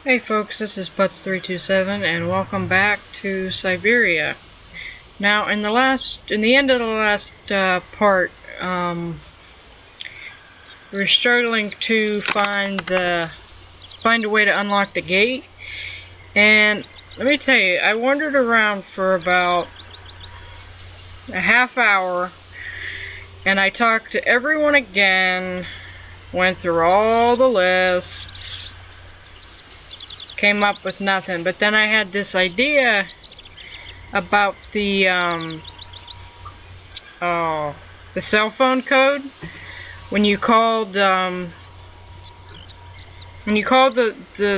Hey folks, this is Putz327 and welcome back to Syberia. Now in the end of the last part, we were struggling to find a way to unlock the gate, and let me tell you, I wandered around for about a half hour and I talked to everyone again, went through all the lists, came up with nothing. But then I had this idea about the cell phone code. When you called the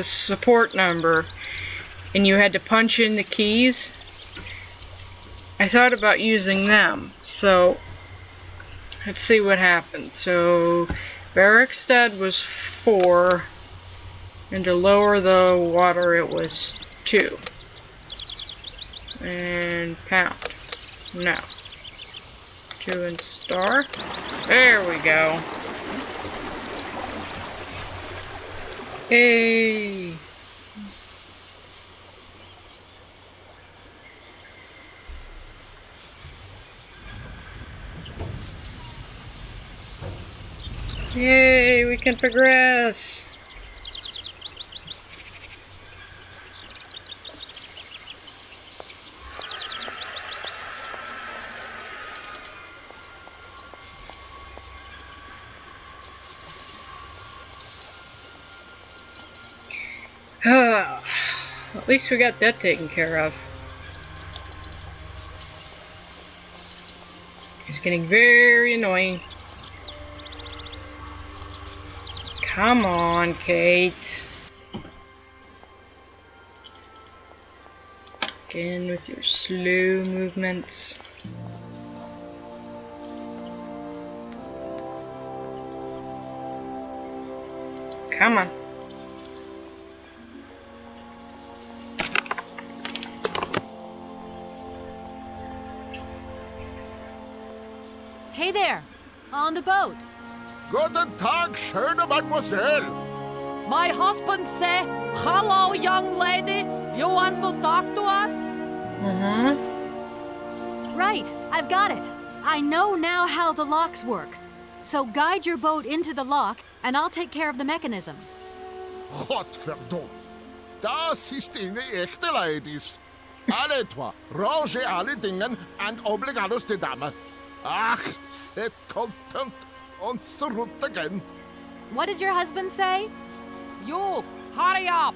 support number and you had to punch in the keys, I thought about using them. So let's see what happens. So Barrackstead was 4. And to lower the water it was 2. And pound. No. 2 and star. There we go. Hey. Yay, we can progress. At least we got that taken care of. It's getting very annoying. Come on, Kate. Again with your slow movements. Come on. Hey there, on the boat. Guten Tag, schöne Mademoiselle. My husband say, hello, young lady. You want to talk to us? Right, I've got it. I know now how the locks work. So guide your boat into the lock, and I'll take care of the mechanism. Godverdomme. Das ist eine echte ladies. Alle trois, range alle Dingen and obligados de dame. Ach, set content on the route again. What did your husband say? You, hurry up.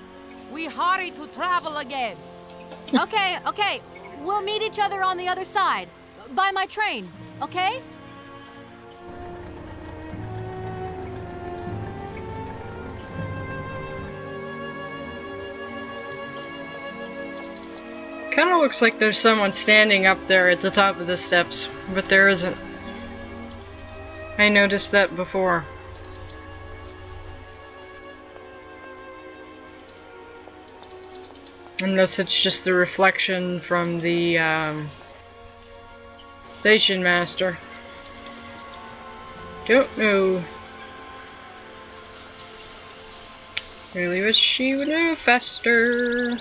We hurry to travel again. Okay. We'll meet each other on the other side. By my train, okay? Kind of looks like there's someone standing up there at the top of the steps, but there isn't. I noticed that before. Unless it's just the reflection from the station master. Don't know. Really wish she would move faster.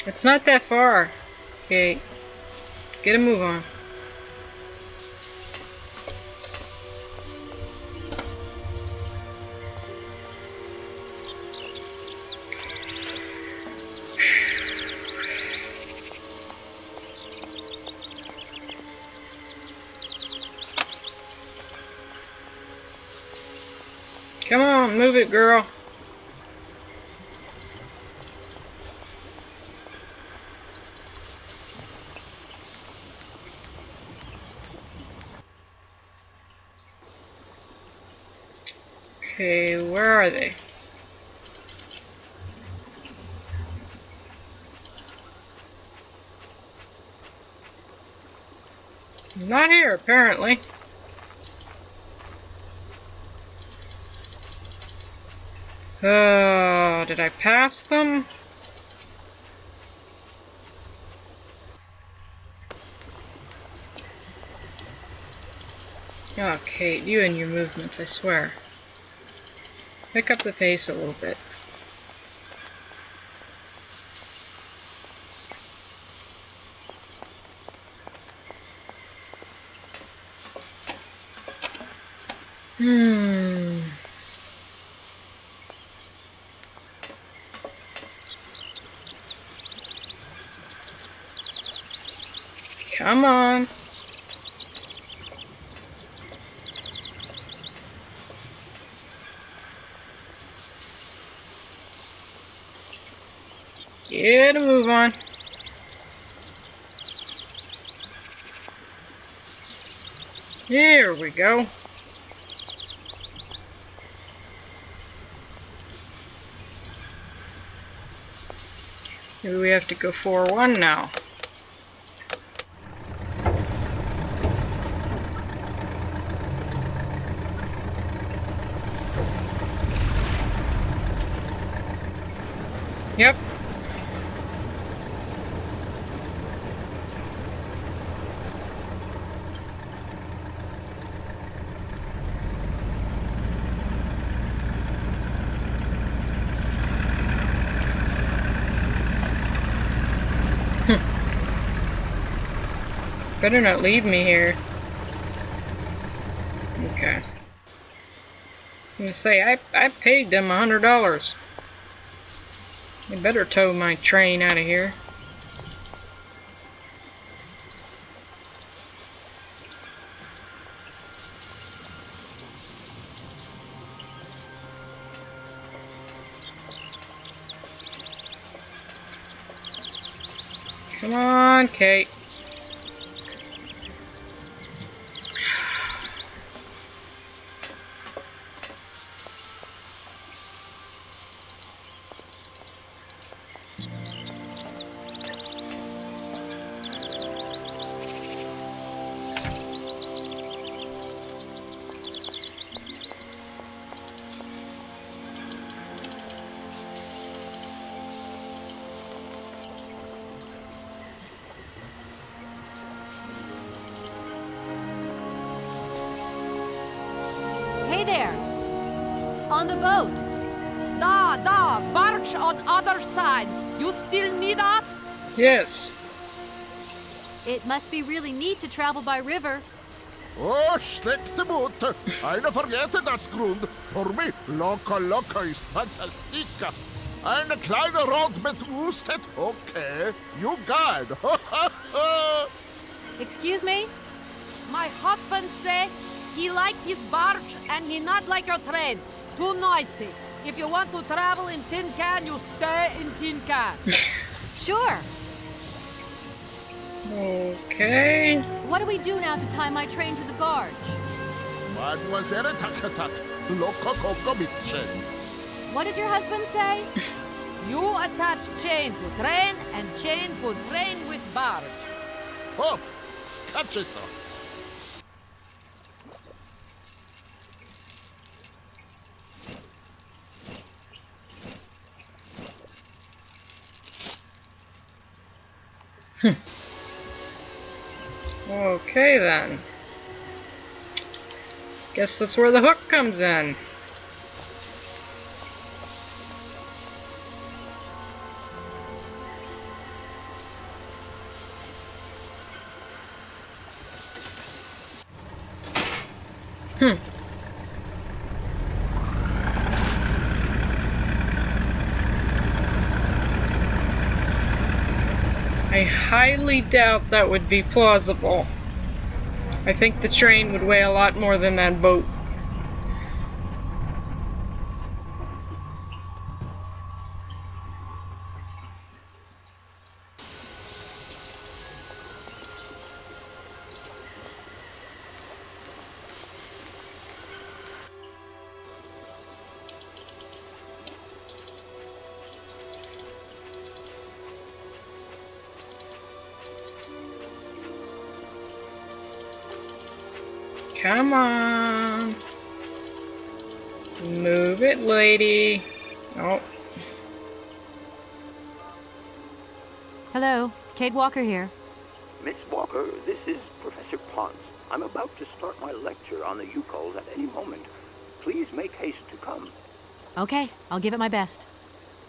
It's not that far. Okay, get a move on. Come on, move it, girl. Okay, where are they? Not here, apparently. Did I pass them? Oh, Kate, you and your movements, I swear. Pick up the pace a little bit. Come on. Get a move on. There we go. Maybe we have to go 4-1 now. Yep. Better not leave me here. Okay. I was gonna say, I paid them $100. They better tow my train out of here. Come on, Kate. Hey there! On the boat! Barge on other side! You still need us? Yes. It must be really neat to travel by river. Oh, slechte boot. Eine vergete das Grund. Für mich, loco ist fantastica. Eine kleine Rot mit Usted, okay. You got it. Excuse me? My husband say he like his barge and he not like your train. Too noisy. If you want to travel in tin can, you stay in tin can. Sure. Okay. What do we do now to tie my train to the barge? Mademoiselle Takatak, loco coco bitchen. What did your husband say? You attach chain to train and chain to train with barge. Oh, catch it, sir. Okay then. Guess that's where the hook comes in. I highly doubt that would be plausible. I think the train would weigh a lot more than that boat. Come on. Move it, lady. Oh. Hello, Kate Walker here. Miss Walker, this is Professor Putz. I'm about to start my lecture on the Yukols at any moment. Please make haste to come. Okay, I'll give it my best.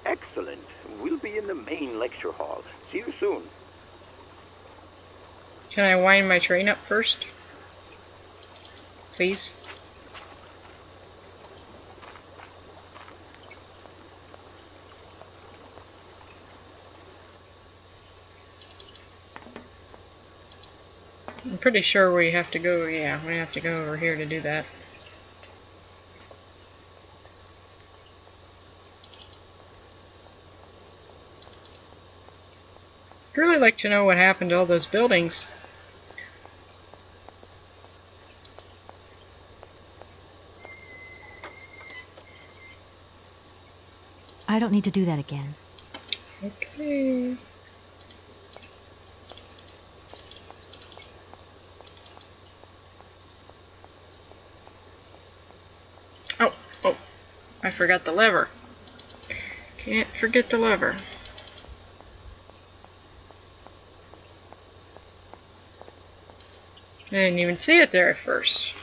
Excellent. We'll be in the main lecture hall. See you soon. Can I wind my train up first? Please? I'm pretty sure we have to go, yeah, we have to go over here to do that. I'd really like to know what happened to all those buildings. I don't need to do that again. Okay. Oh, I forgot the lever. Can't forget the lever. I didn't even see it there at first.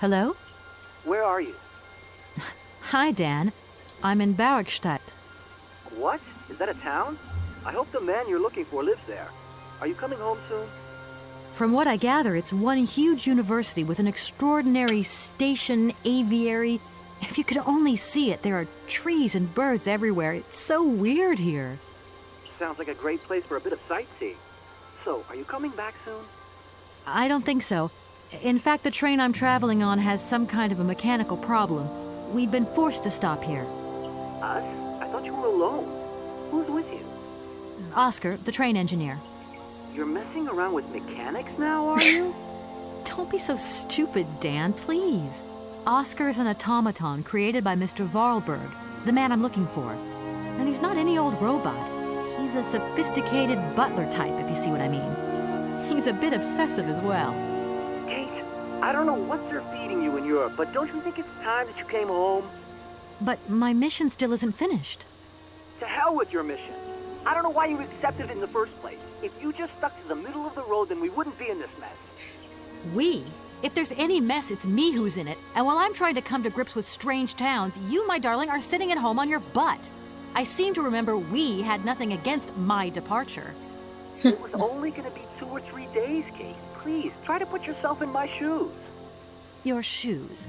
Hello? Where are you? Hi, Dan. I'm in Barrickstadt. What? Is that a town? I hope the man you're looking for lives there. Are you coming home soon? From what I gather, it's one huge university with an extraordinary station, aviary. If you could only see it, there are trees and birds everywhere. It's so weird here. Sounds like a great place for a bit of sightseeing. So, are you coming back soon? I don't think so. In fact, the train I'm traveling on has some kind of a mechanical problem. We've been forced to stop here. Us? I thought you were alone. Who's with you? Oscar, the train engineer. You're messing around with mechanics now, are you? Don't be so stupid, Dan, please. Oscar is an automaton created by Mr. Varlberg, the man I'm looking for. And he's not any old robot. He's a sophisticated butler type, if you see what I mean. He's a bit obsessive as well. Kate, I don't know what they're feeding you in Europe, but don't you think it's time that you came home? But my mission still isn't finished. To hell with your mission. I don't know why you accepted it in the first place. If you just stuck to the middle of the road, then we wouldn't be in this mess. We? If there's any mess, it's me who's in it. And while I'm trying to come to grips with strange towns, you, my darling, are sitting at home on your butt. I seem to remember we had nothing against my departure. It was only going to be 2 or 3 days, Kate. Please, try to put yourself in my shoes. Your shoes.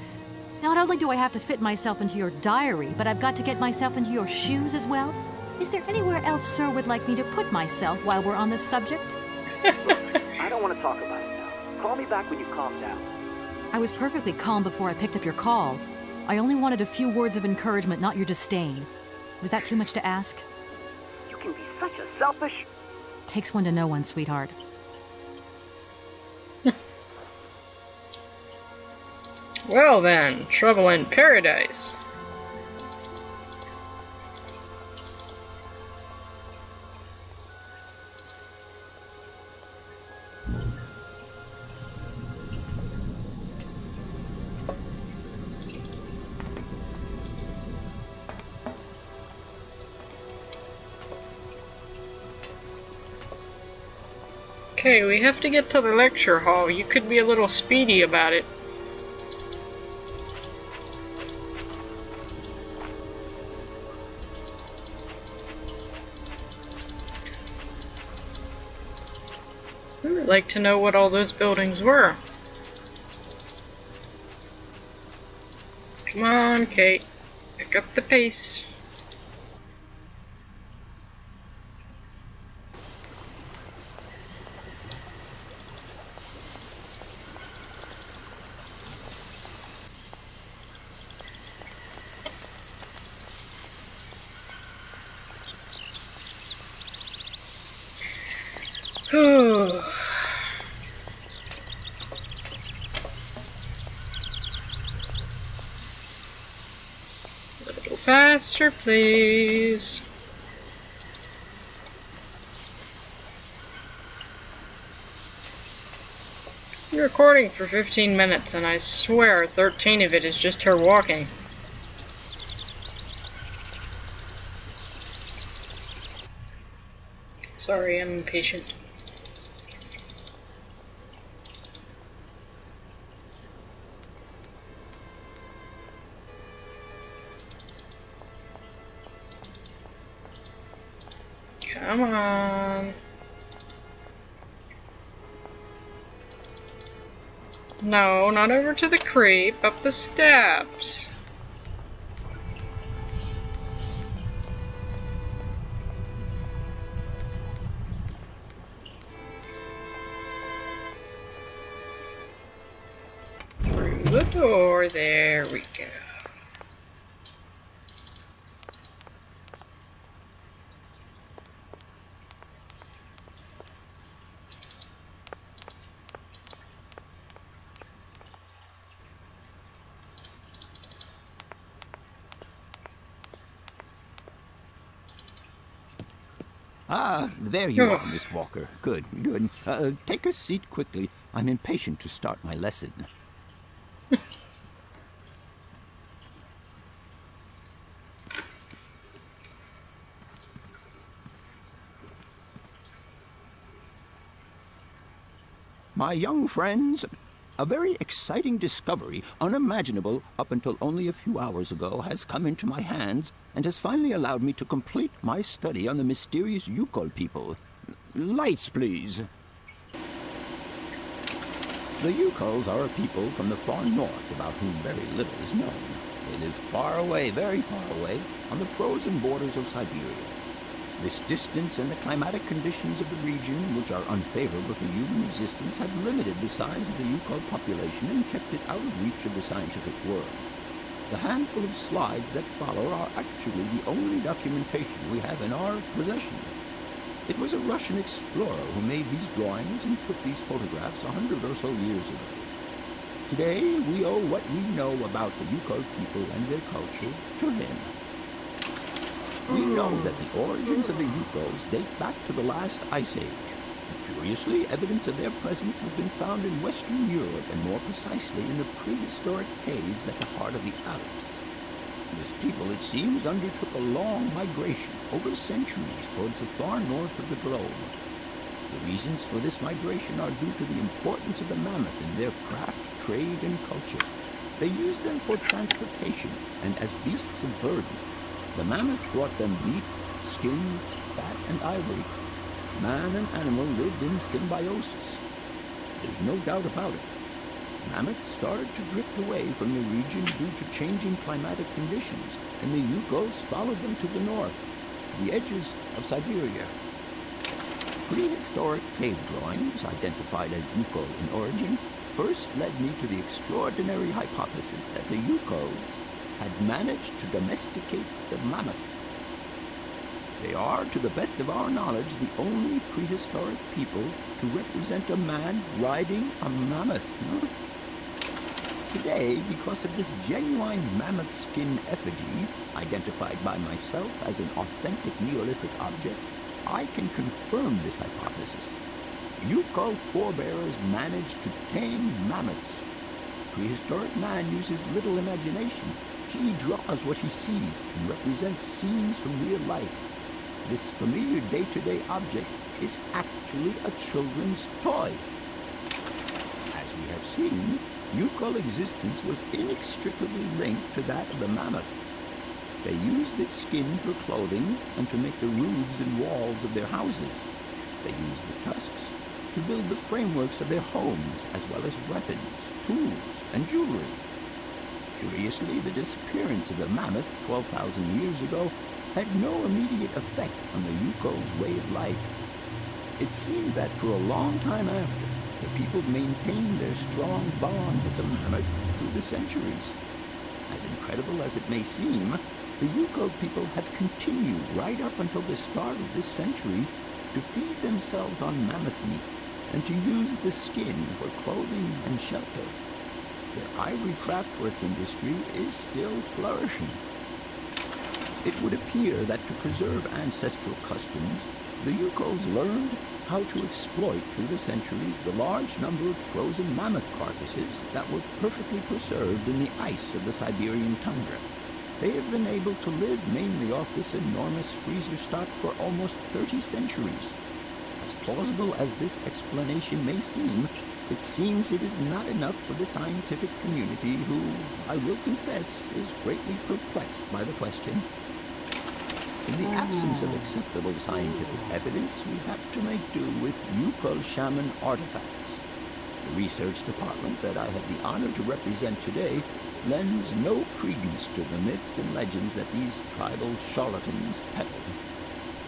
Not only do I have to fit myself into your diary, but I've got to get myself into your shoes as well? Is there anywhere else Sir would like me to put myself while we're on this subject? Look, I don't want to talk about it now. Call me back when you calm down. I was perfectly calm before I picked up your call. I only wanted a few words of encouragement, not your disdain. Was that too much to ask? You can be such a selfish... Takes one to know one, sweetheart. Well then, trouble in paradise. Okay, we have to get to the lecture hall. You could be a little speedy about it. I would like to know what all those buildings were. Come on, Kate. Pick up the pace. Faster, please. You're recording for 15 minutes, and I swear 13 of it is just her walking. Sorry, I'm impatient. Come on. No, not over to the creep, up the steps. Through the door, there we go. Ah, there you are, Miss Walker. Good, good. Take a seat quickly. I'm impatient to start my lesson. My young friends, a very exciting discovery, unimaginable up until only a few hours ago, has come into my hands and has finally allowed me to complete my study on the mysterious Yukol people. Lights, please. The Yukols are a people from the far north about whom very little is known. They live far away, very far away, on the frozen borders of Syberia. This distance and the climatic conditions of the region, which are unfavorable to human existence, have limited the size of the Yukol population and kept it out of reach of the scientific world. The handful of slides that follow are actually the only documentation we have in our possession. It was a Russian explorer who made these drawings and took these photographs 100 or so years ago. Today, we owe what we know about the Yukol people and their culture to him. We know that the origins of the Yukols date back to the last ice age. Curiously, evidence of their presence has been found in Western Europe, and more precisely in the prehistoric caves at the heart of the Alps. This people, it seems, undertook a long migration over centuries towards the far north of the globe. The reasons for this migration are due to the importance of the mammoth in their craft, trade, and culture. They used them for transportation and as beasts of burden. The mammoth brought them meat, skins, fat, and ivory. Man and animal lived in symbiosis. There's no doubt about it. Mammoths started to drift away from the region due to changing climatic conditions, and the Yukols followed them to the north, to the edges of Syberia. Prehistoric cave drawings, identified as Yukol in origin, first led me to the extraordinary hypothesis that the Yukols had managed to domesticate the mammoth. They are, to the best of our knowledge, the only prehistoric people to represent a man riding a mammoth. Today, because of this genuine mammoth skin effigy, identified by myself as an authentic Neolithic object, I can confirm this hypothesis. Yukol forebears managed to tame mammoths. Prehistoric man uses little imagination. He draws what he sees and represents scenes from real life. This familiar day-to-day object is actually a children's toy. As we have seen, Yukol existence was inextricably linked to that of the mammoth. They used its skin for clothing and to make the roofs and walls of their houses. They used the tusks to build the frameworks of their homes, as well as weapons, tools, and jewelry. Curiously, the disappearance of the mammoth 12,000 years ago had no immediate effect on the Yukol's way of life. It seemed that for a long time after, the people maintained their strong bond with the mammoth through the centuries. As incredible as it may seem, the Yukol people have continued right up until the start of this century to feed themselves on mammoth meat and to use the skin for clothing and shelter. Their ivory craftwork industry is still flourishing. It would appear that to preserve ancestral customs, the Yukols learned how to exploit through the centuries the large number of frozen mammoth carcasses that were perfectly preserved in the ice of the Siberian tundra. They have been able to live mainly off this enormous freezer stock for almost 30 centuries. As plausible as this explanation may seem, it seems it is not enough for the scientific community who, I will confess, is greatly perplexed by the question. In the absence of acceptable scientific evidence, we have to make do with Yukol shaman artifacts. The research department that I have the honor to represent today lends no credence to the myths and legends that these tribal charlatans peddle.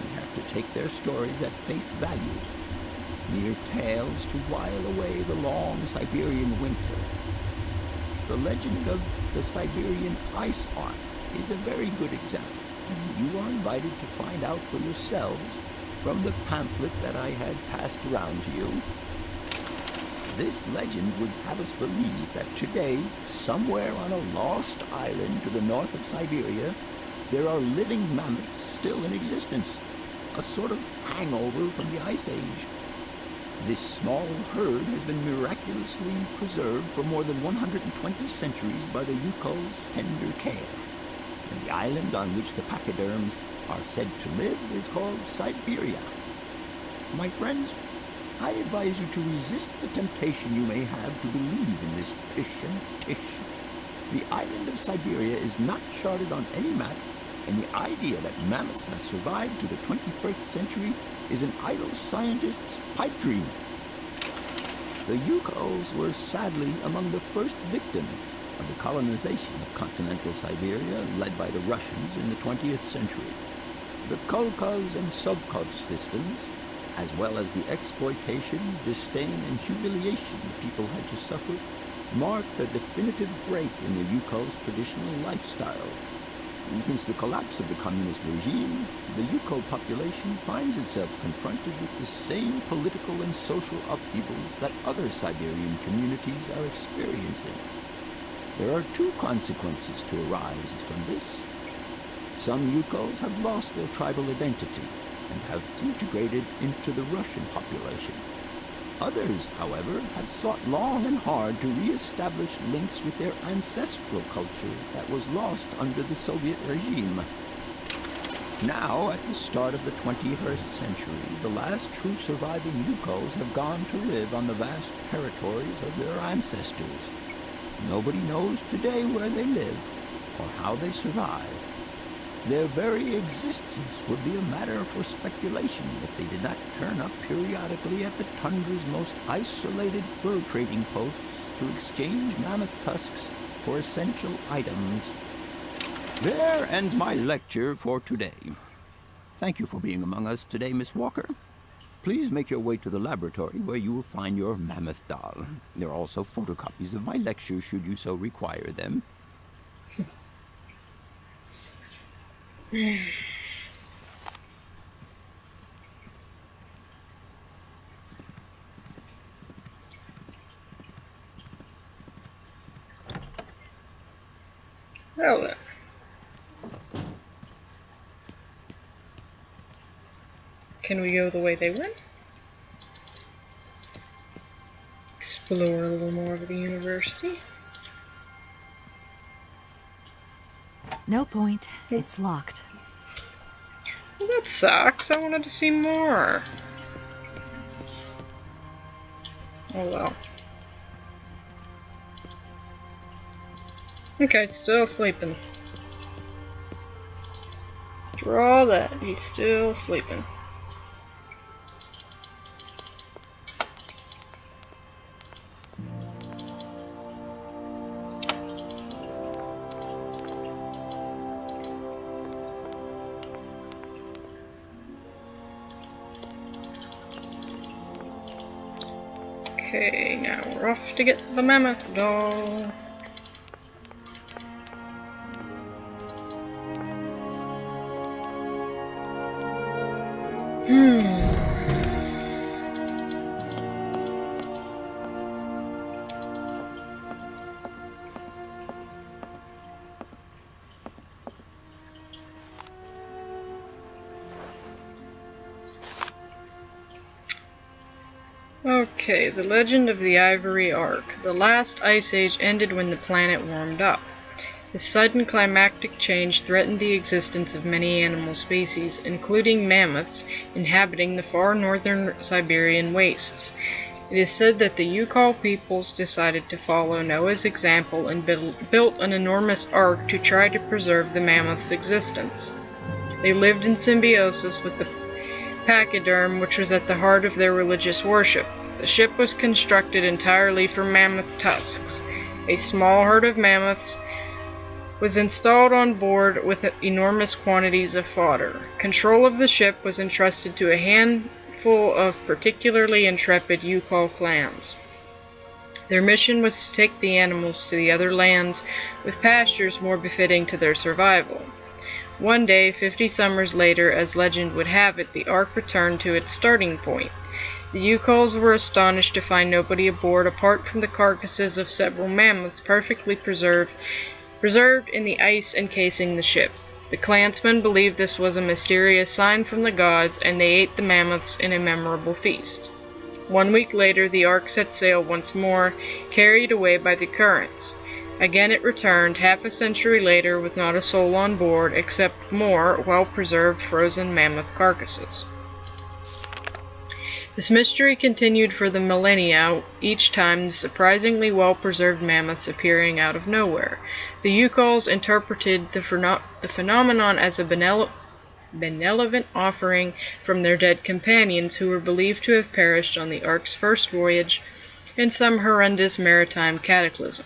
We have to take their stories at face value, mere tales to while away the long Siberian winter. The legend of the Siberian Ice Ark is a very good example, and you are invited to find out for yourselves from the pamphlet that I had passed around to you. This legend would have us believe that today, somewhere on a lost island to the north of Syberia, there are living mammoths still in existence, a sort of hangover from the Ice Age. This small herd has been miraculously preserved for more than 120 centuries by the Yukol's tender care. And the island on which the pachyderms are said to live is called Syberia. My friends, I advise you to resist the temptation you may have to believe in this pish and tish. The island of Syberia is not charted on any map, and the idea that mammoths have survived to the 21st century is an idle scientist's pipe dream. The Yukols were sadly among the first victims of the colonization of continental Siberia led by the Russians in the 20th century. The Kolkhoz and Sovkhoz systems, as well as the exploitation, disdain, and humiliation the people had to suffer, marked a definitive break in the Yukol's traditional lifestyle. Since the collapse of the communist regime, the Yukol population finds itself confronted with the same political and social upheavals that other Siberian communities are experiencing. There are two consequences to arise from this. Some Yukols have lost their tribal identity and have integrated into the Russian population. Others, however, have sought long and hard to re-establish links with their ancestral culture that was lost under the Soviet regime. Now, at the start of the 21st century, the last true surviving Yukols have gone to live on the vast territories of their ancestors. Nobody knows today where they live or how they survive. Their very existence would be a matter for speculation if they did not turn up periodically at the tundra's most isolated fur trading posts to exchange mammoth tusks for essential items. There ends my lecture for today. Thank you for being among us today, Miss Walker. Please make your way to the laboratory where you will find your mammoth doll. There are also photocopies of my lectures should you so require them. Well then. Can we go the way they went? Explore a little more of the university. No point. It's locked. Well, that sucks. I wanted to see more. Oh well. Okay, still sleeping. Draw that. He's still sleeping. Okay, now we're off to get the mammoth doll. Okay, the legend of the Ivory Ark. The last ice age ended when the planet warmed up. This sudden climactic change threatened the existence of many animal species, including mammoths inhabiting the far northern Siberian wastes. It is said that the Yukol peoples decided to follow Noah's example and built an enormous ark to try to preserve the mammoth's existence. They lived in symbiosis with the pachyderm, which was at the heart of their religious worship. The ship was constructed entirely from mammoth tusks. A small herd of mammoths was installed on board with enormous quantities of fodder. Control of the ship was entrusted to a handful of particularly intrepid Yukol clans. Their mission was to take the animals to the other lands with pastures more befitting to their survival. One day, 50 summers later, as legend would have it, the ark returned to its starting point. The Yukols were astonished to find nobody aboard apart from the carcasses of several mammoths perfectly preserved in the ice encasing the ship. The clansmen believed this was a mysterious sign from the gods, and they ate the mammoths in a memorable feast. 1 week later, the ark set sail once more, carried away by the currents. Again it returned, half a century later, with not a soul on board, except more well-preserved frozen mammoth carcasses. This mystery continued for the millennia, each time the surprisingly well-preserved mammoths appearing out of nowhere. The Yukols interpreted the phenomenon as a benevolent offering from their dead companions, who were believed to have perished on the ark's first voyage in some horrendous maritime cataclysm.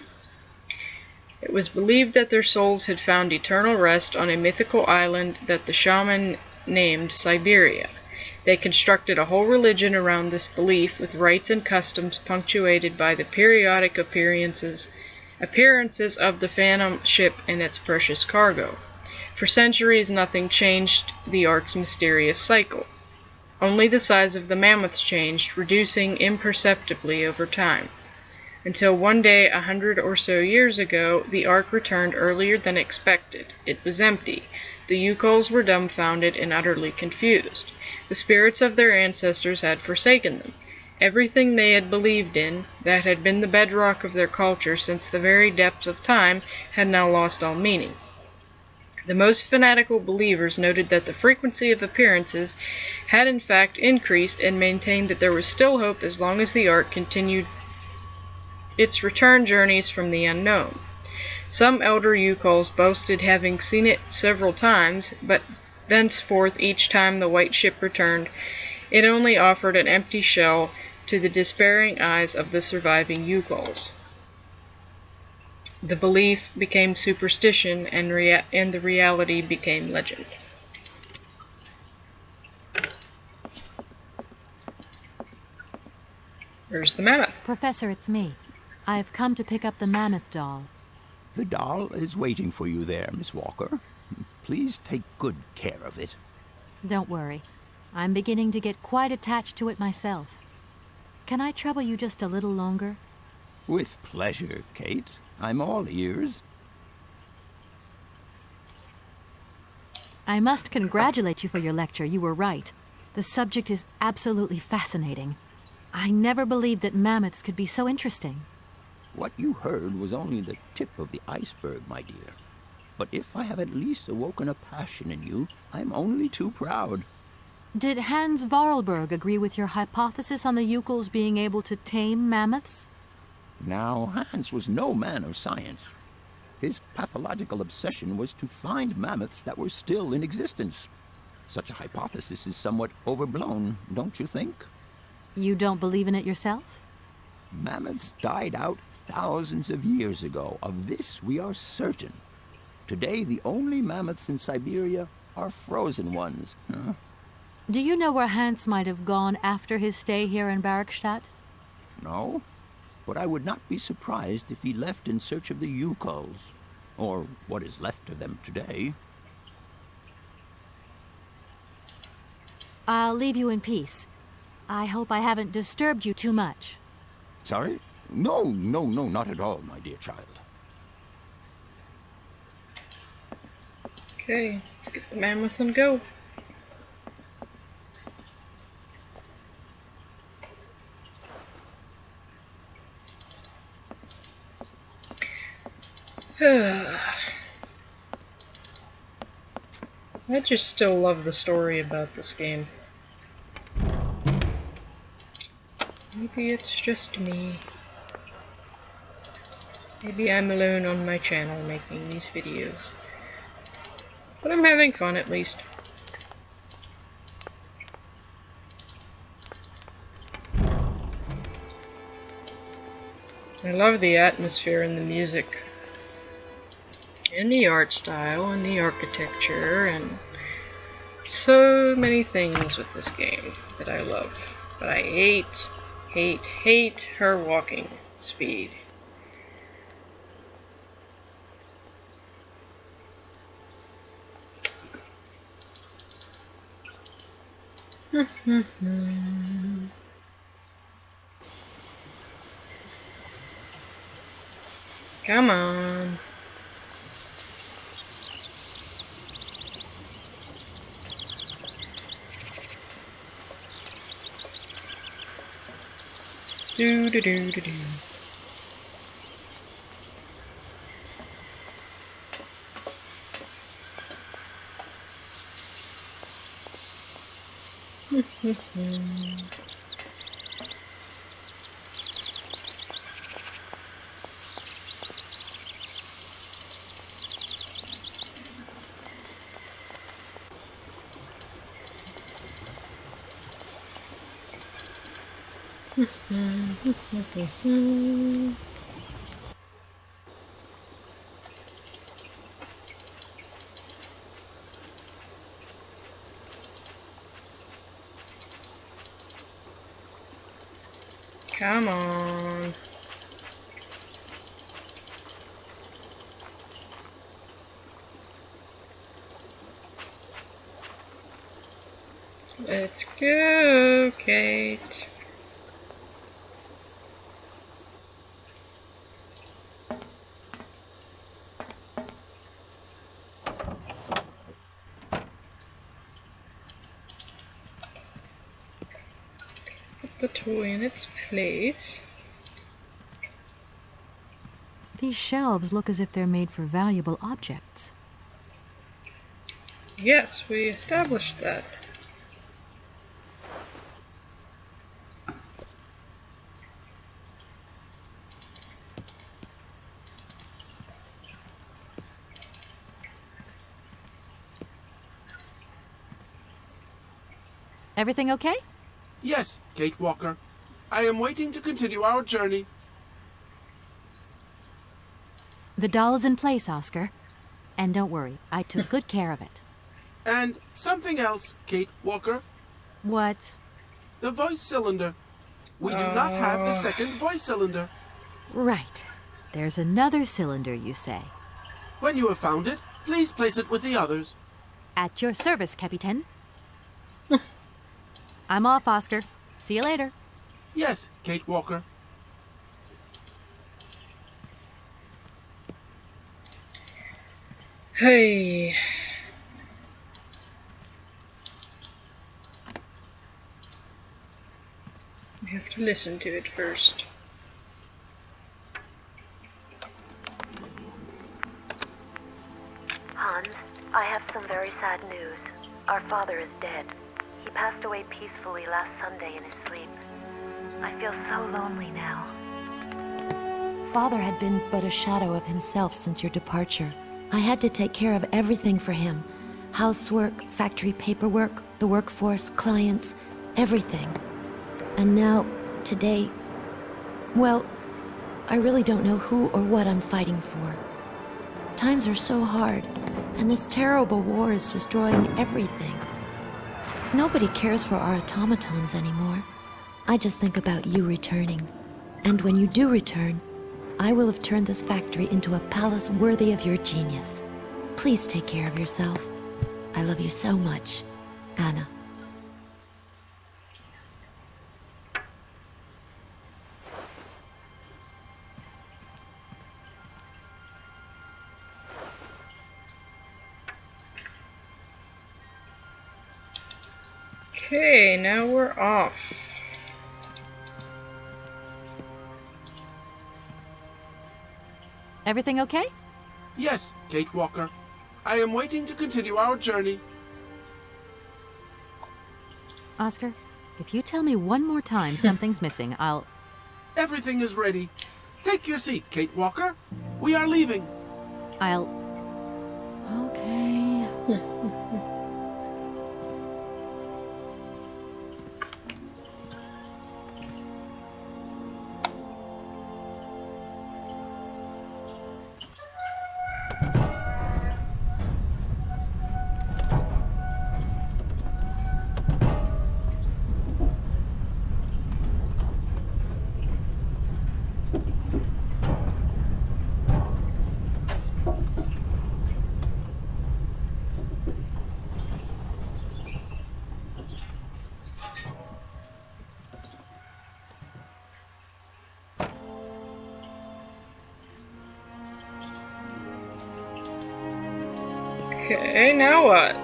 It was believed that their souls had found eternal rest on a mythical island that the shaman named Syberia. They constructed a whole religion around this belief, with rites and customs punctuated by the periodic appearances of the phantom ship and its precious cargo. For centuries nothing changed the ark's mysterious cycle. Only the size of the mammoths changed, reducing imperceptibly over time. Until one day, 100 or so years ago, the ark returned earlier than expected. It was empty. The Yukols were dumbfounded and utterly confused. The spirits of their ancestors had forsaken them. Everything they had believed in, that had been the bedrock of their culture since the very depths of time, had now lost all meaning. The most fanatical believers noted that the frequency of appearances had in fact increased, and maintained that there was still hope as long as the ark continued its return journeys from the unknown. Some elder Yukols boasted having seen it several times, but thenceforth each time the white ship returned, it only offered an empty shell to the despairing eyes of the surviving Yukols. The belief became superstition, and the reality became legend. Where's the mammoth? Professor, it's me. I've come to pick up the mammoth doll. The doll is waiting for you there, Miss Walker. Please take good care of it. Don't worry. I'm beginning to get quite attached to it myself. Can I trouble you just a little longer? With pleasure, Kate. I'm all ears. I must congratulate you for your lecture. You were right. The subject is absolutely fascinating. I never believed that mammoths could be so interesting. What you heard was only the tip of the iceberg, my dear. But if I have at least awoken a passion in you, I'm only too proud. Did Hans Vorarlberg agree with your hypothesis on the Yukols being able to tame mammoths? Now, Hans was no man of science. His pathological obsession was to find mammoths that were still in existence. Such a hypothesis is somewhat overblown, don't you think? You don't believe in it yourself? Mammoths died out thousands of years ago. Of this we are certain. Today, the only mammoths in Syberia are frozen ones. Huh? Do you know where Hans might have gone after his stay here in Barrackstadt? No, but I would not be surprised if he left in search of the Yukols, or what is left of them today. I'll leave you in peace. I hope I haven't disturbed you too much. Sorry? No, not at all, my dear child. Okay, let's get the mammoth and go. I just still love the story about this game. Maybe it's just me. Maybe I'm alone on my channel making these videos. But I'm having fun at least. I love the atmosphere and the music. And the art style and the architecture and so many things with this game that I love. But I hate her walking speed. Come on. Do do do do do. Come on. Let's go, Kate. Put the toy in its place. These shelves look as if they're made for valuable objects. Yes, we established that. Everything okay? Yes, Kate Walker. I am waiting to continue our journey. The doll is in place, Oscar. And don't worry, I took good care of it. And something else, Kate Walker. What? The voice cylinder. We do not have the second voice cylinder. Right. There's another cylinder, you say. When you have found it, please place it with the others. At your service, Capitan. I'm off, Oscar. See you later. Yes, Kate Walker. Hey. We have to listen to it first. Hans, I have some very sad news. Our father is dead. He passed away peacefully last Sunday in his sleep. I feel so lonely now. Father had been but a shadow of himself since your departure. I had to take care of everything for him. Housework, factory paperwork, the workforce, clients, everything. And now, today, well, I really don't know who or what I'm fighting for. Times are so hard, and this terrible war is destroying everything. Nobody cares for our automatons anymore. I just think about you returning. And when you do return, I will have turned this factory into a palace worthy of your genius. Please take care of yourself. I love you so much, Anna. Okay, now we're off. Everything okay? Yes, Kate Walker. I am waiting to continue our journey. Oscar, if you tell me one more time something's missing, I'll... Everything is ready. Take your seat, Kate Walker. We are leaving. I'll... Okay... Okay, now what?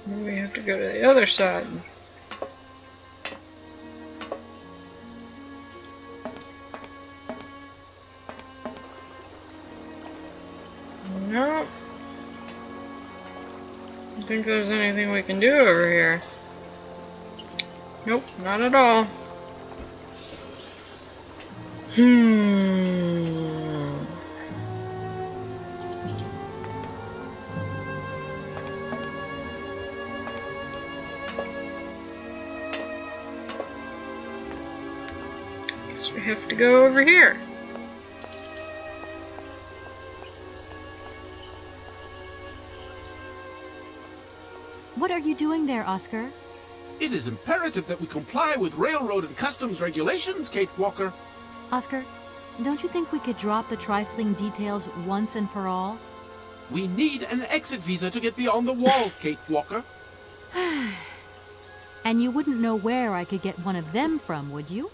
We have to go to the other side. No. I don't think there's anything we can do over here. Nope, not at all. Guess we have to go over here. What are you doing there, Oscar? It is imperative that we comply with railroad and customs regulations, Kate Walker. Oscar, don't you think we could drop the trifling details once and for all? We need an exit visa to get beyond the wall, Kate Walker. And you wouldn't know where I could get one of them from, would you?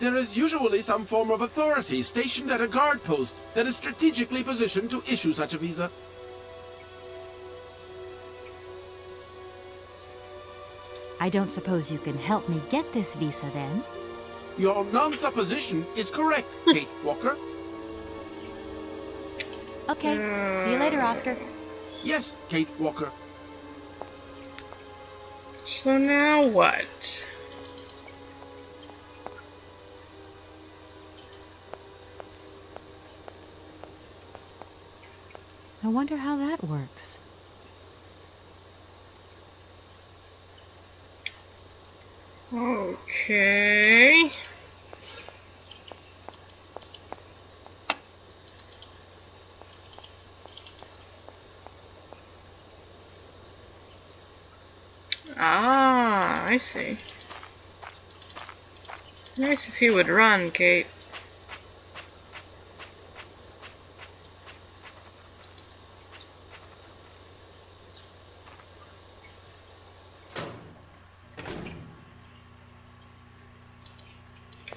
There is usually some form of authority stationed at a guard post that is strategically positioned to issue such a visa. I don't suppose you can help me get this visa, then? Your non-supposition is correct, Kate Walker. Okay, see you later, Oscar. Yes, Kate Walker. So now what? I wonder how that works. Okay. Ah, I see. Nice if you would run, Kate.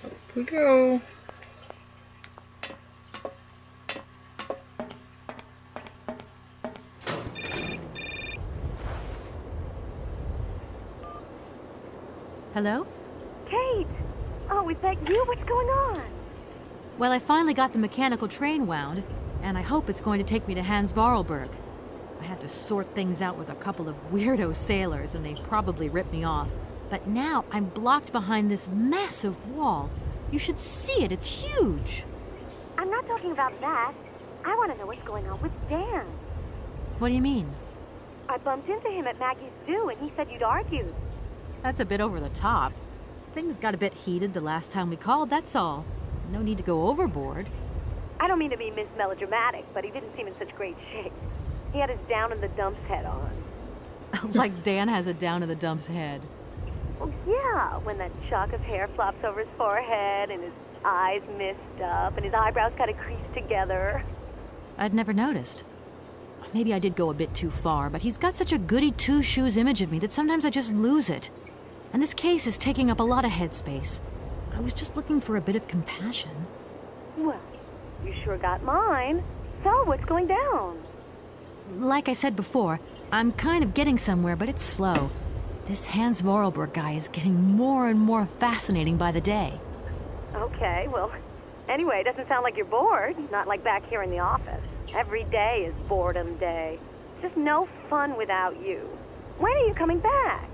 Up we go. Hello? Kate! Oh, is that you? What's going on? Well, I finally got the mechanical train wound, and I hope it's going to take me to Hans Vorarlberg. I had to sort things out with a couple of weirdo sailors, and they probably ripped me off. But now I'm blocked behind this massive wall. You should see it. It's huge. I'm not talking about that. I want to know what's going on with Dan. What do you mean? I bumped into him at Maggie's Zoo, and he said you'd argued. That's a bit over the top. Things got a bit heated the last time we called, that's all. No need to go overboard. I don't mean to be Miss Melodramatic, but he didn't seem in such great shape. He had his down-in-the-dumps head on. Like Dan has a down-in-the-dumps head. Oh, yeah, when that shock of hair flops over his forehead and his eyes mist up and his eyebrows kind of creased together. I'd never noticed. Maybe I did go a bit too far, but he's got such a goody two-shoes image of me that sometimes I just lose it. And this case is taking up a lot of headspace. I was just looking for a bit of compassion. Well, you sure got mine. So, what's going down? Like I said before, I'm kind of getting somewhere, but it's slow. This Hans Vorarlberg guy is getting more and more fascinating by the day. Okay, well, anyway, it doesn't sound like you're bored. Not like back here in the office. Every day is boredom day. Just no fun without you. When are you coming back?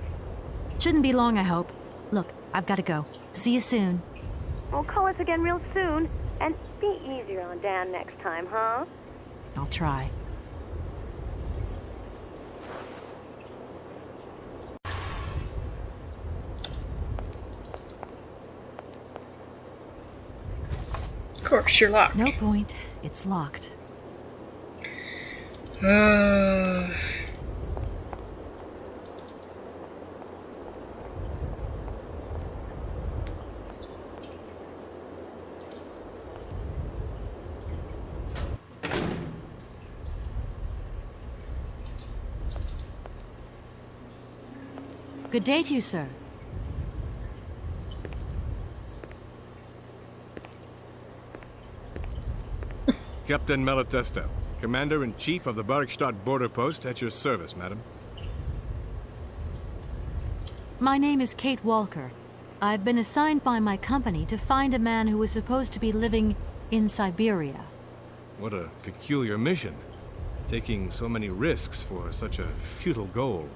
Shouldn't be long, I hope. Look, I've got to go. See you soon. Well, call us again real soon. And be easier on Dan next time, huh? I'll try. Of course, you're locked. No point. It's locked. Good day to you, sir. Captain Malatesta, Commander-in-Chief of the Bergstadt border post, at your service, madam. My name is Kate Walker. I've been assigned by my company to find a man who is supposed to be living in Syberia. What a peculiar mission. Taking so many risks for such a futile goal.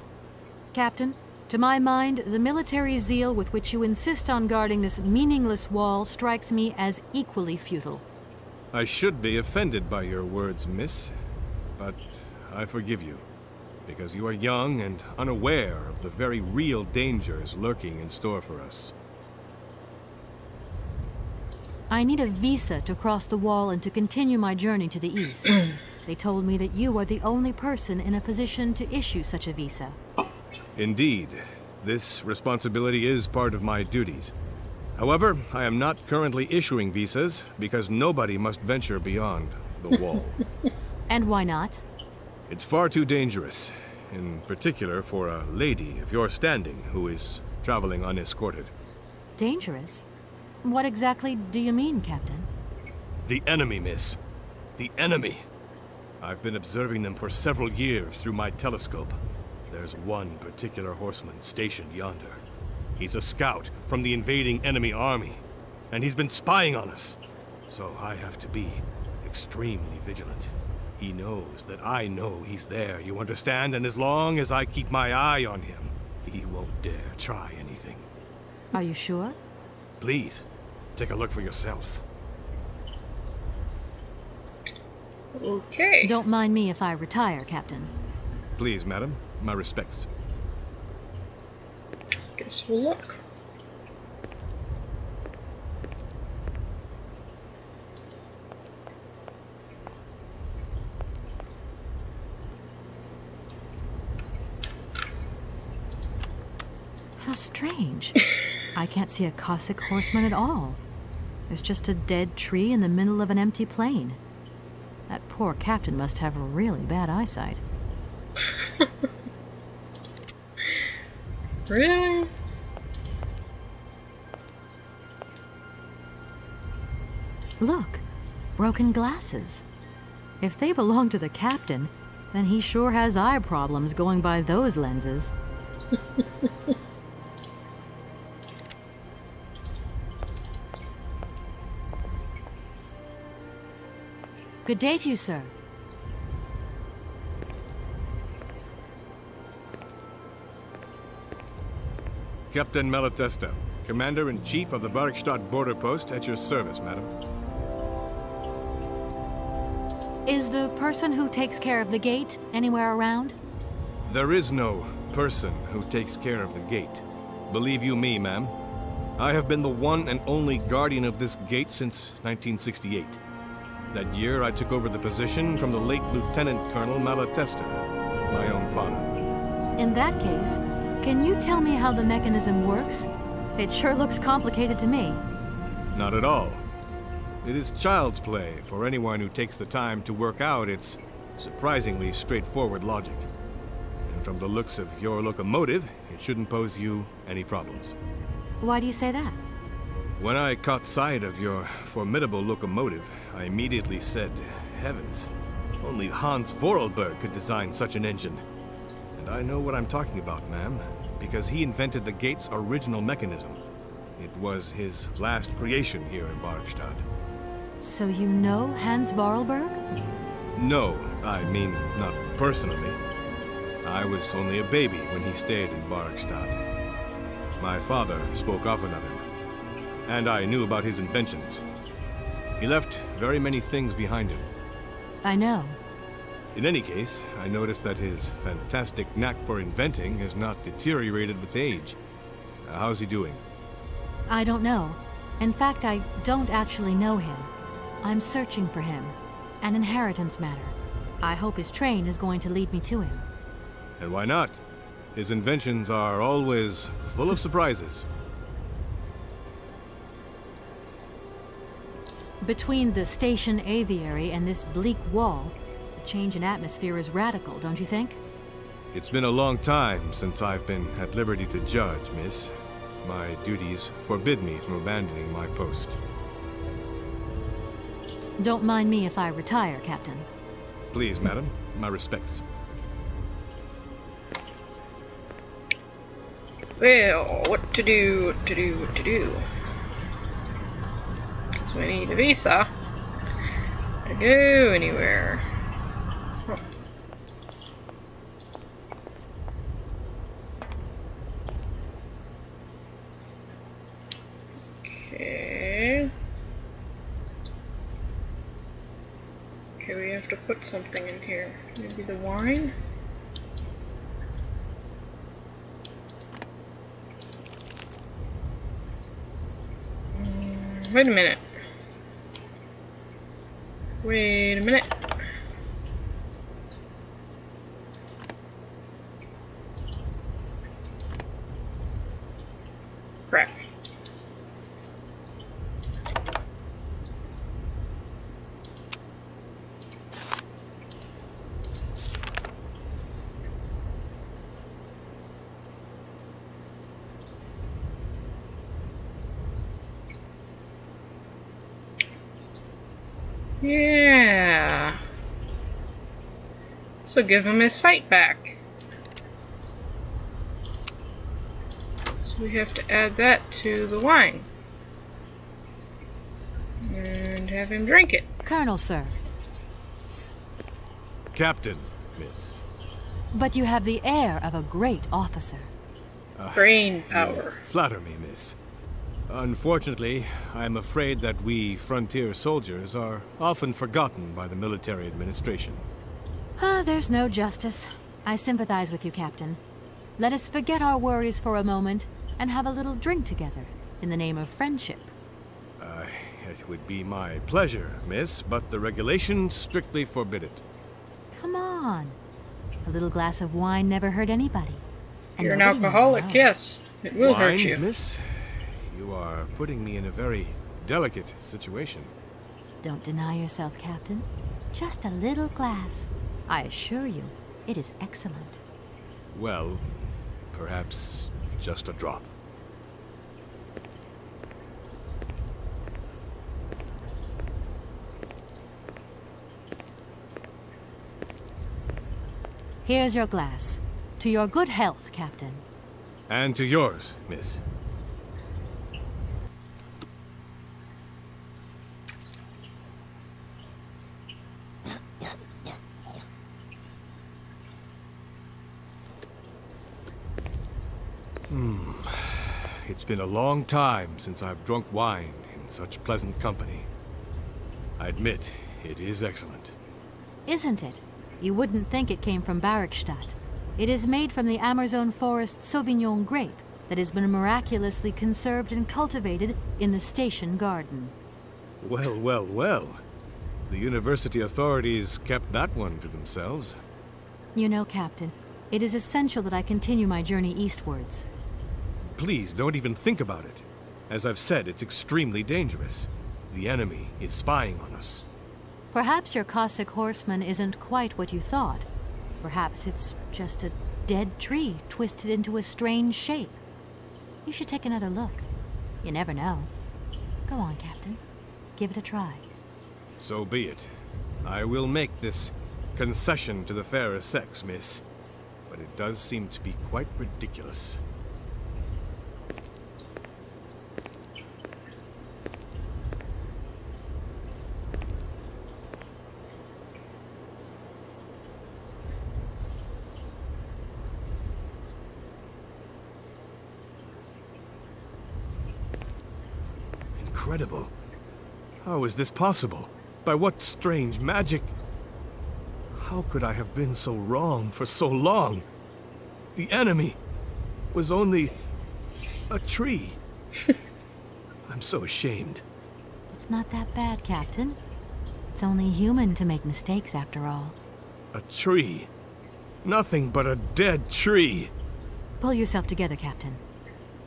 Captain, to my mind, the military zeal with which you insist on guarding this meaningless wall strikes me as equally futile. I should be offended by your words, miss, but I forgive you, because you are young and unaware of the very real dangers lurking in store for us. I need a visa to cross the wall and to continue my journey to the east. They told me that you are the only person in a position to issue such a visa. Indeed, this responsibility is part of my duties. However, I am not currently issuing visas because nobody must venture beyond the wall. And why not? It's far too dangerous, in particular for a lady of your standing who is traveling unescorted. Dangerous? What exactly do you mean, Captain? The enemy, miss. The enemy. I've been observing them for several years through my telescope. There's one particular horseman stationed yonder. He's a scout from the invading enemy army, and he's been spying on us. So I have to be extremely vigilant. He knows that I know he's there, you understand? And as long as I keep my eye on him, he won't dare try anything. Are you sure? Please, take a look for yourself. Okay. Don't mind me if I retire, Captain. Please, madam. My respects. Guess we'll look. How strange. I can't see a Cossack horseman at all. There's just a dead tree in the middle of an empty plain. That poor captain must have really bad eyesight. Really? Look, broken glasses. If they belong to the captain, then he sure has eye problems going by those lenses. Good day to you, sir. Captain Malatesta, Commander-in-Chief of the Bergstadt border post, at your service, madam. Is the person who takes care of the gate anywhere around? There is no person who takes care of the gate. Believe you me, ma'am. I have been the one and only guardian of this gate since 1968. That year I took over the position from the late Lieutenant Colonel Malatesta, my own father. In that case, can you tell me how the mechanism works? It sure looks complicated to me. Not at all. It is child's play for anyone who takes the time to work out its surprisingly straightforward logic. And from the looks of your locomotive, it shouldn't pose you any problems. Why do you say that? When I caught sight of your formidable locomotive, I immediately said, heavens, Only Hans Vorarlberg could design such an engine. And I know what I'm talking about, ma'am, because he invented the gate's original mechanism. It was his last creation here in Barkstad. So you know Hans Vorarlberg? No, I mean, not personally. I was only a baby when he stayed in Barkstad. My father spoke often of him, and I knew about his inventions. He left very many things behind him. I know. In any case, I noticed that his fantastic knack for inventing has not deteriorated with age. How's he doing? I don't know. In fact, I don't actually know him. I'm searching for him. An inheritance matter. I hope his train is going to lead me to him. And why not? His inventions are always full of surprises. Between the station aviary and this bleak wall, the change in atmosphere is radical, don't you think? It's been a long time since I've been at liberty to judge, miss. My duties forbid me from abandoning my post. Don't mind me if I retire, Captain. Please, madam. My respects. Well, what to do? Because we need a visa to go anywhere. Huh. Okay. Okay, we have to put something in here. Maybe the wine? Wait a minute. Wait a minute. Crap. Yeah. So give him his sight back. So we have to add that to the wine. And have him drink it. Colonel, sir. Captain, miss. But you have the air of a great officer. Brain power. You flatter me, miss. Unfortunately, I'm afraid that we frontier soldiers are often forgotten by the military administration. There's no justice. I sympathize with you, Captain. Let us forget our worries for a moment and have a little drink together in the name of friendship. It would be my pleasure, miss, but the regulations strictly forbid it. Come on. A little glass of wine never hurt anybody. And you're an alcoholic, yes. It will hurt you. Miss? You are putting me in a very delicate situation. Don't deny yourself, Captain. Just a little glass. I assure you, it is excellent. Well, perhaps just a drop. Here's your glass. To your good health, Captain. And to yours, miss. It's been a long time since I've drunk wine in such pleasant company. I admit, it is excellent. Isn't it? You wouldn't think it came from Barkstadt. It is made from the Amazon forest Sauvignon grape that has been miraculously conserved and cultivated in the station garden. Well, well, well. The university authorities kept that one to themselves. You know, Captain, it is essential that I continue my journey eastwards. Please, don't even think about it. As I've said, it's extremely dangerous. The enemy is spying on us. Perhaps your Cossack horseman isn't quite what you thought. Perhaps it's just a dead tree twisted into a strange shape. You should take another look. You never know. Go on, Captain. Give it a try. So be it. I will make this concession to the fairer sex, miss. But it does seem to be quite ridiculous. Incredible. How is this possible? By what strange magic? How could I have been so wrong for so long? The enemy was only a tree. I'm so ashamed. It's not that bad, Captain. It's only human to make mistakes, after all. A tree. Nothing but a dead tree. Pull yourself together, Captain.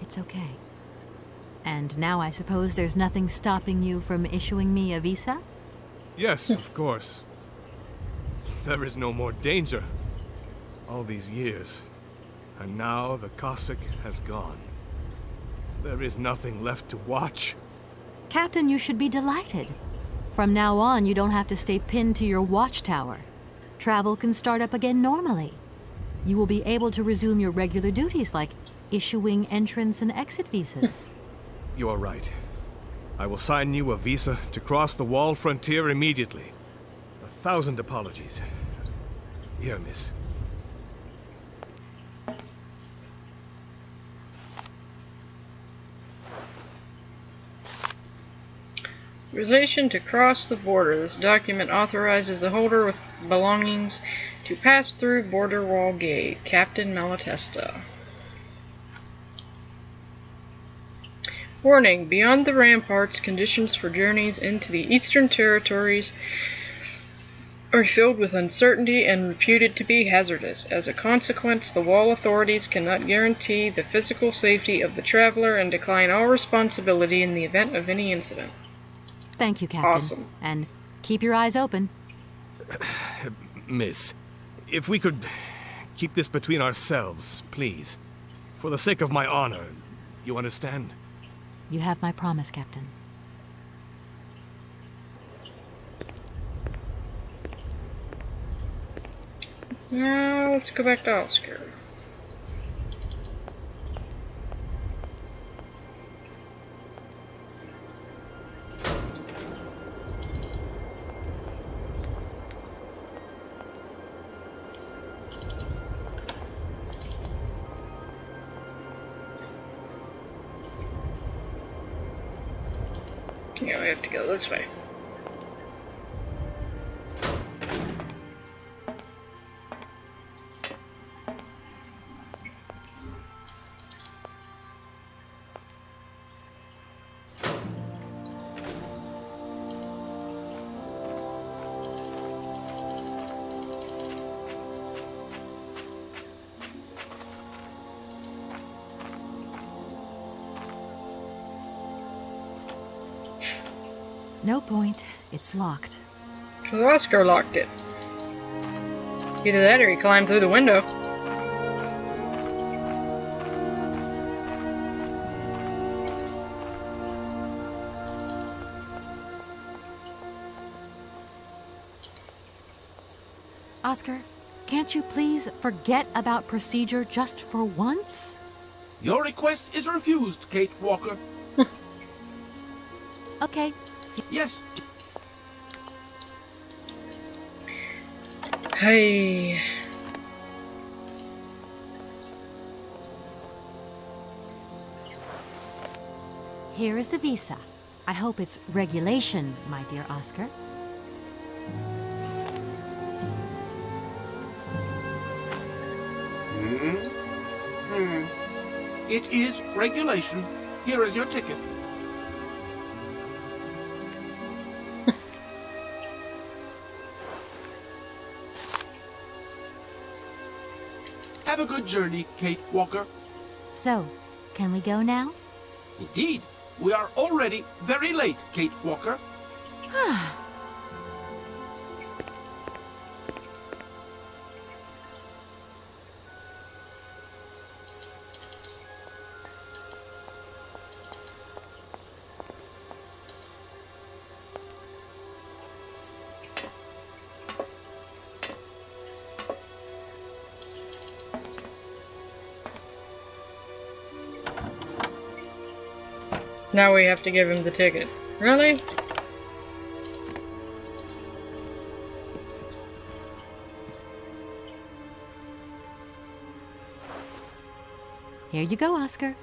It's okay. And now I suppose there's nothing stopping you from issuing me a visa? Yes, of course. There is no more danger. All these years. And now the Cossack has gone. There is nothing left to watch. Captain, you should be delighted. From now on, you don't have to stay pinned to your watchtower. Travel can start up again normally. You will be able to resume your regular duties like issuing entrance and exit visas. You are right. I will sign you a visa to cross the wall frontier immediately. 1,000 apologies. Here, miss. Authorization to cross the border. This document authorizes the holder with belongings to pass through border wall gate. Captain Malatesta. Warning. Beyond the ramparts, conditions for journeys into the Eastern Territories are filled with uncertainty and reputed to be hazardous. As a consequence, the wall authorities cannot guarantee the physical safety of the traveler and decline all responsibility in the event of any incident. Thank you, Captain. Awesome. And keep your eyes open. Miss, if we could keep this between ourselves, please. For the sake of my honor, you understand? You have my promise, Captain. Now, let's go back to Oscar. Yeah, we have to go this way. No point. It's locked. Well, Oscar locked it. Either that or he climbed through the window. Oscar, can't you please forget about procedure just for once? Your request is refused, Kate Walker. Okay. Yes. Hey. Here is the visa. I hope it's regulation, my dear Oscar. It is regulation. Here is your ticket. Have a good journey, Kate Walker. So, can we go now? Indeed. We are already very late, Kate Walker. Now we have to give him the ticket. Really? Here you go, Oscar.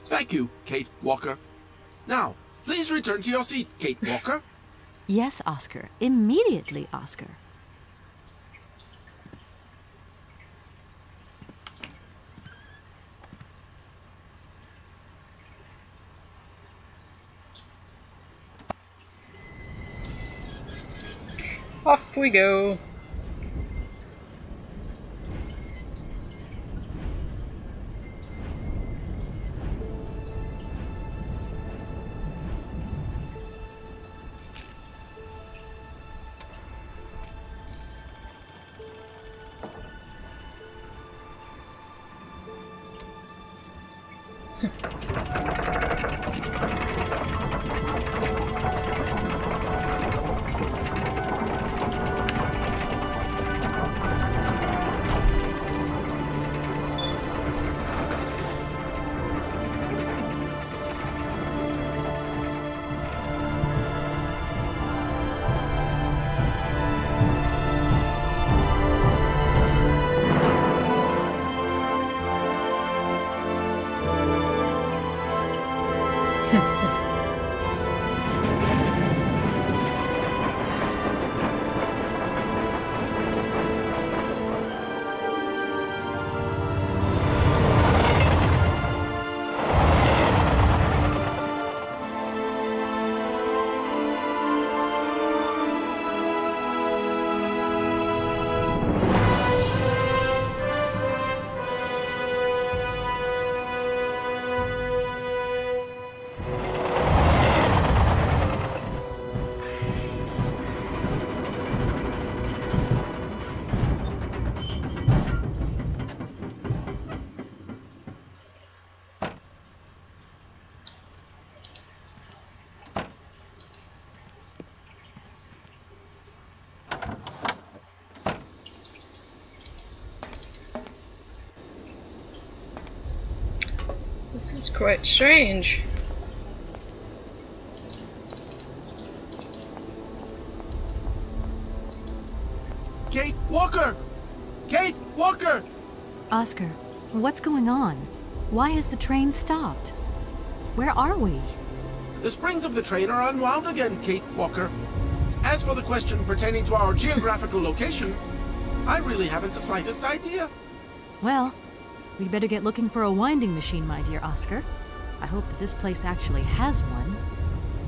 Thank you, Kate Walker. Now, please return to your seat, Kate Walker. Yes, Oscar. Immediately, Oscar. Off we go. This is quite strange. Kate Walker! Kate Walker! Oscar, what's going on? Why has the train stopped? Where are we? The springs of the train are unwound again, Kate Walker. As for the question pertaining to our geographical location, I really haven't the slightest idea. Well, we'd better get looking for a winding machine, my dear Oscar. I hope that this place actually has one.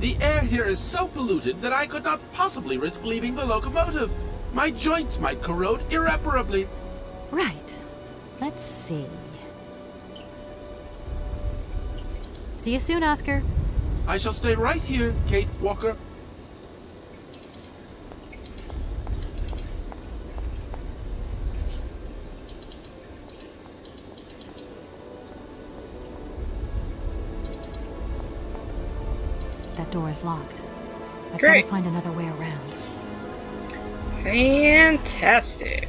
The air here is so polluted that I could not possibly risk leaving the locomotive. My joints might corrode irreparably. Right. Let's see. See you soon, Oscar. I shall stay right here, Kate Walker. That door is locked. I've Great. got to find another way around. Fantastic.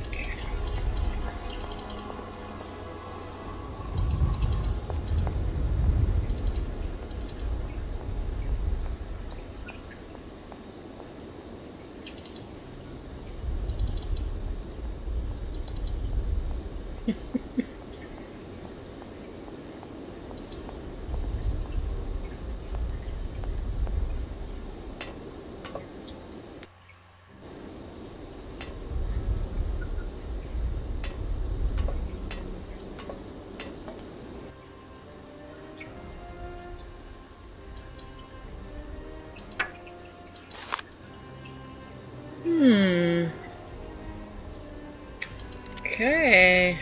Okay.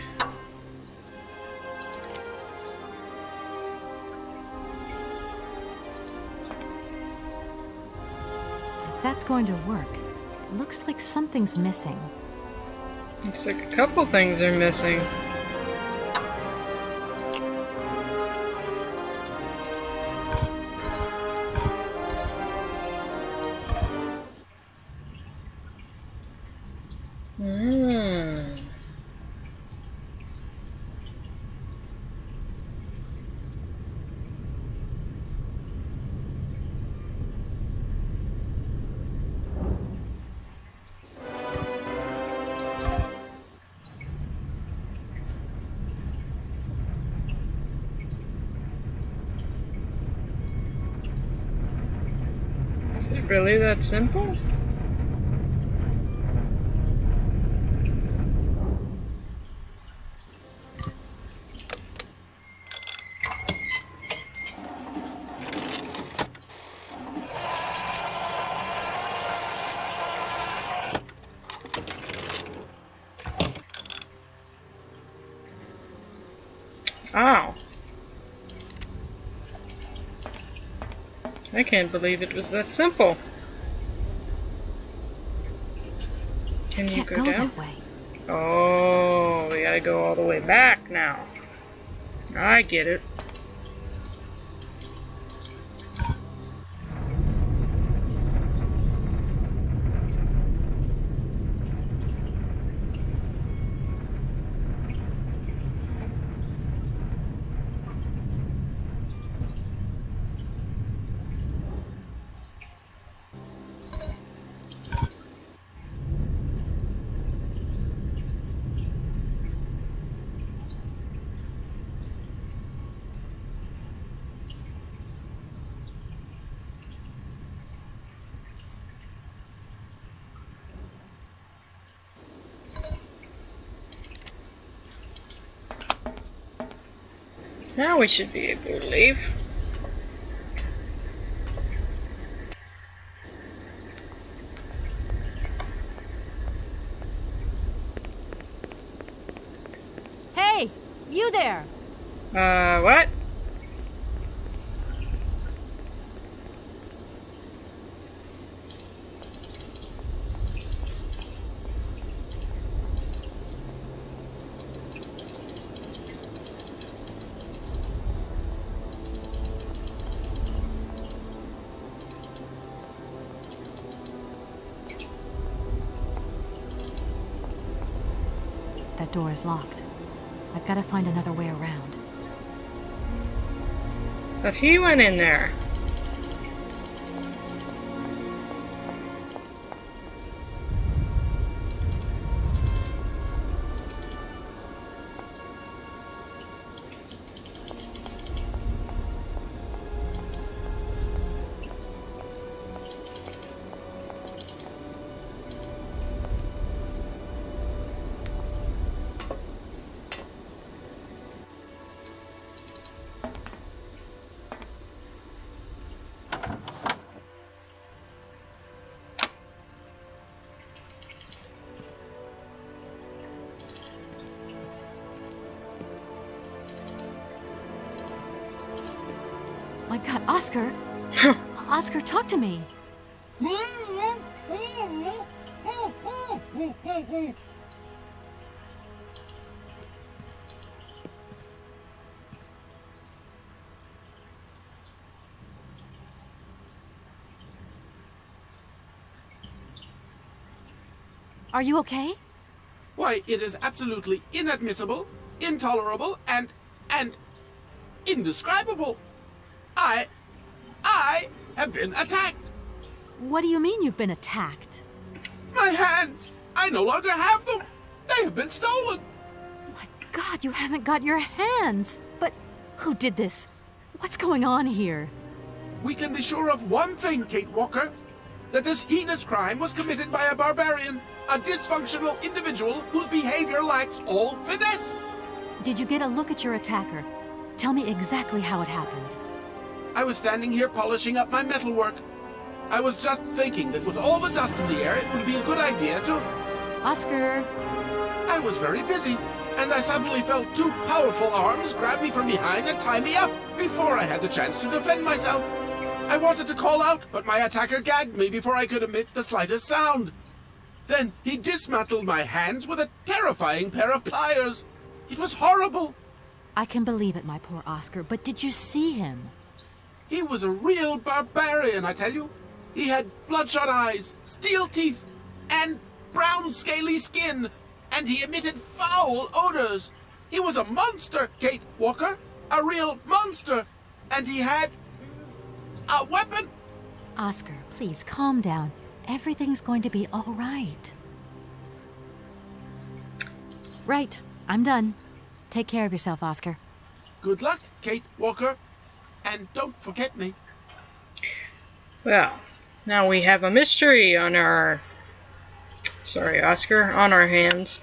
If that's going to work, it looks like something's missing. Looks like a couple things are missing. really that simple? Ow. I can't believe it was that simple. Can you go down? That way. Oh, we gotta go all the way back now. I get it. Now we should be able to leave. Hey, you there! What? That door is locked. I've got to find another way around. But he went in there. My God, Oscar! Oscar, talk to me! Are you okay? Why, it is absolutely inadmissible, intolerable, and indescribable. I have been attacked. What do you mean you've been attacked? My hands! I no longer have them. They have been stolen. My God, you haven't got your hands. But who did this? What's going on here? We can be sure of one thing, Kate Walker. That this heinous crime was committed by a barbarian, a dysfunctional individual whose behavior lacks all finesse. Did you get a look at your attacker? Tell me exactly how it happened. I was standing here polishing up my metalwork. I was just thinking that with all the dust in the air, it would be a good idea to... Oscar! I was very busy, and I suddenly felt two powerful arms grab me from behind and tie me up before I had the chance to defend myself. I wanted to call out, but my attacker gagged me before I could emit the slightest sound. Then he dismantled my hands with a terrifying pair of pliers. It was horrible. I can believe it, my poor Oscar, but did you see him? He was a real barbarian, I tell you. He had bloodshot eyes, steel teeth, and brown scaly skin, and he emitted foul odors. He was a monster, Kate Walker, a real monster, and he had a weapon. Oscar, please calm down. Everything's going to be all right. Right, I'm done. Take care of yourself, Oscar. Good luck, Kate Walker. And don't forget me. Well, Now we have a mystery on our... Sorry, Oscar, on our hands.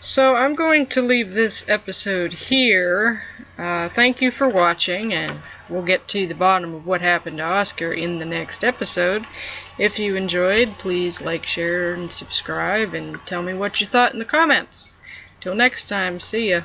So I'm going to leave this episode here. Thank you for watching, and we'll get to the bottom of what happened to Oscar in the next episode. If you enjoyed, please like, share, and subscribe, and tell me what you thought in the comments. Till next time, see ya.